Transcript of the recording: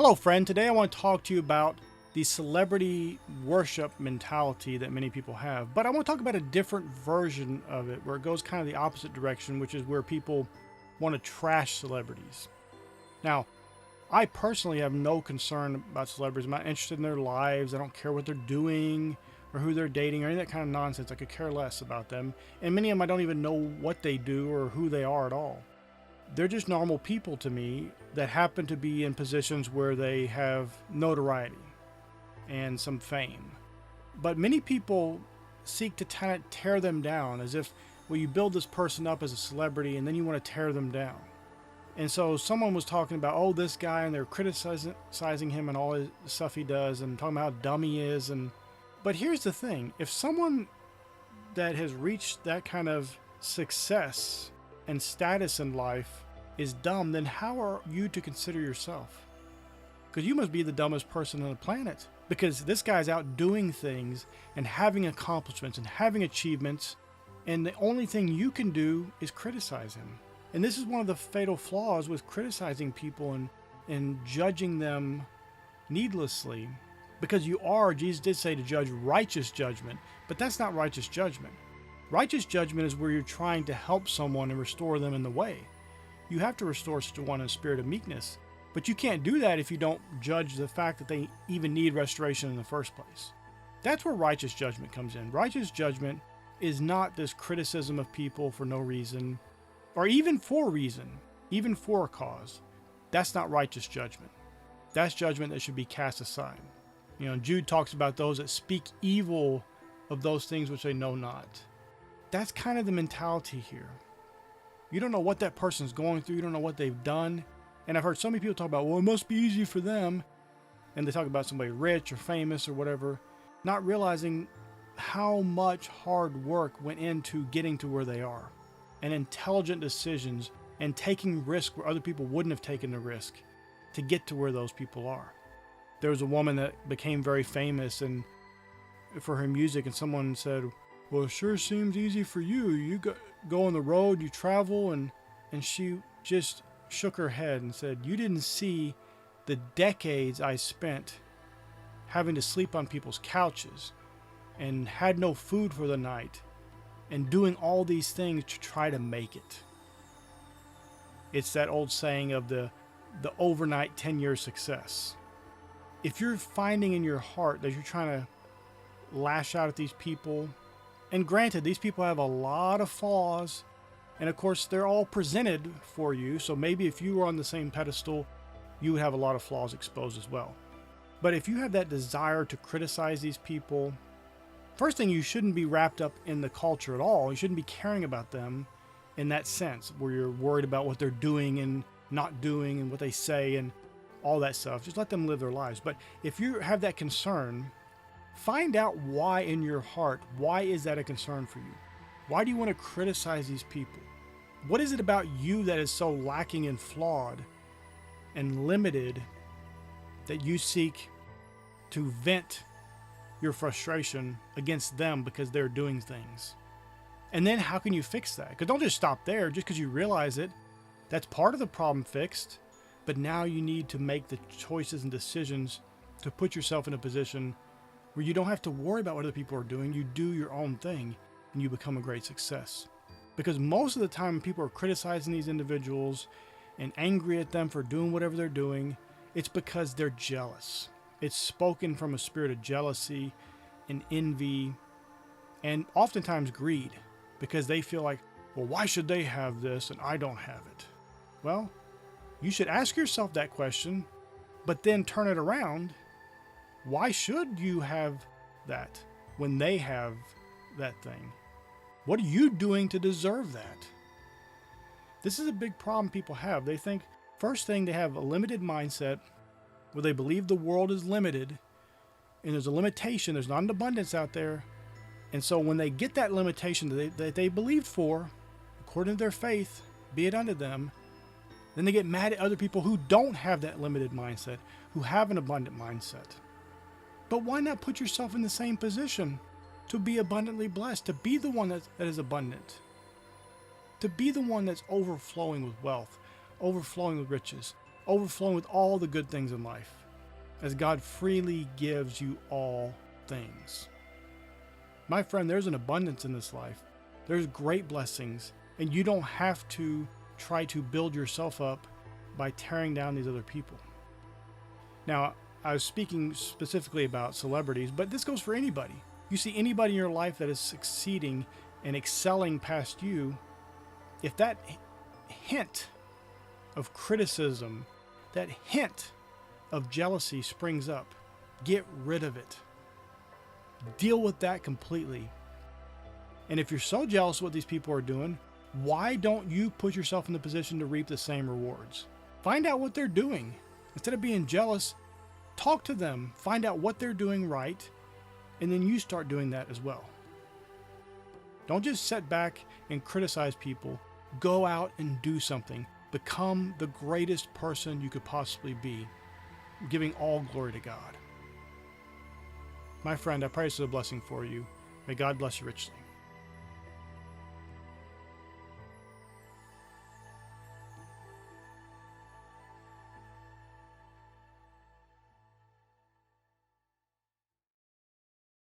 Hello, friend. Today I want to talk to you about the celebrity worship mentality that many people have. But I want to talk about a different version of it where it goes kind of the opposite direction, which is where people want to trash celebrities. Now, I personally have no concern about celebrities. I'm not interested in their lives. I don't care what they're doing or who they're dating or any of that kind of nonsense. I could care less about them. And many of them I don't even know what they do or who they are at all. They're just normal people to me that happen to be in positions where they have notoriety and some fame. But many people seek to kind of tear them down as if, well, you build this person up as a celebrity and then you want to tear them down. And so someone was talking about, oh, this guy, and they're criticizing him and all the stuff he does and talking about how dumb he is. But here's the thing. If someone that has reached that kind of success and status in life is dumb, then how are you to consider yourself? Because you must be the dumbest person on the planet. Because this guy's out doing things and having accomplishments and having achievements, and the only thing you can do is criticize him. And this is one of the fatal flaws with criticizing people and judging them needlessly. Because Jesus did say to judge righteous judgment, but that's not righteous judgment. Righteous judgment is where you're trying to help someone and restore them in the way. You have to restore such a one in a spirit of meekness, but you can't do that if you don't judge the fact that they even need restoration in the first place. That's where righteous judgment comes in. Righteous judgment is not this criticism of people for no reason, or even for reason, even for a cause. That's not righteous judgment. That's judgment that should be cast aside. Jude talks about those that speak evil of those things which they know not. That's kind of the mentality here. You don't know what that person's going through. You don't know what they've done. And I've heard so many people talk about, well, it must be easy for them. And they talk about somebody rich or famous or whatever, not realizing how much hard work went into getting to where they are, and intelligent decisions and taking risk where other people wouldn't have taken the risk to get to where those people are. There was a woman that became very famous and for her music, and someone said, well, it sure seems easy for you. You go on the road, you travel, and she just shook her head and said, you didn't see the decades I spent having to sleep on people's couches and had no food for the night and doing all these things to try to make it. It's that old saying of the overnight 10-year success. If you're finding in your heart that you're trying to lash out at these people, and granted, these people have a lot of flaws, and of course, they're all presented for you, so maybe if you were on the same pedestal, you would have a lot of flaws exposed as well. But if you have that desire to criticize these people, first thing, you shouldn't be wrapped up in the culture at all. You shouldn't be caring about them in that sense, where you're worried about what they're doing and not doing and what they say and all that stuff. Just let them live their lives. But if you have that concern, find out why in your heart. Why is that a concern for you? Why do you want to criticize these people? What is it about you that is so lacking and flawed and limited that you seek to vent your frustration against them because they're doing things? And then how can you fix that? Because don't just stop there. Just because you realize it, that's part of the problem fixed. But now you need to make the choices and decisions to put yourself in a position where you don't have to worry about what other people are doing. You do your own thing and you become a great success. Because most of the time people are criticizing these individuals and angry at them for doing whatever they're doing, it's because they're jealous. It's spoken from a spirit of jealousy and envy and oftentimes greed, because they feel like, well, why should they have this and I don't have it? Well, you should ask yourself that question, but then turn it around. Why should you have that when they have that thing? What are you doing to deserve that? This is a big problem people have. They think, first thing, they have a limited mindset where they believe the world is limited and there's a limitation. There's not an abundance out there. And so when they get that limitation that they believed for, according to their faith, be it unto them, then they get mad at other people who don't have that limited mindset, who have an abundant mindset. But why not put yourself in the same position to be abundantly blessed, to be the one that is abundant, to be the one that's overflowing with wealth, overflowing with riches, overflowing with all the good things in life, as God freely gives you all things. My friend, there's an abundance in this life. There's great blessings, and you don't have to try to build yourself up by tearing down these other people. Now, I was speaking specifically about celebrities, but this goes for anybody. You see anybody in your life that is succeeding and excelling past you, if that hint of criticism, that hint of jealousy springs up, get rid of it. Deal with that completely. And if you're so jealous of what these people are doing, why don't you put yourself in the position to reap the same rewards? Find out what they're doing. Instead of being jealous, talk to them, find out what they're doing right, and then you start doing that as well. Don't just sit back and criticize people. Go out and do something. Become the greatest person you could possibly be, giving all glory to God. My friend, I pray this is a blessing for you. May God bless you richly.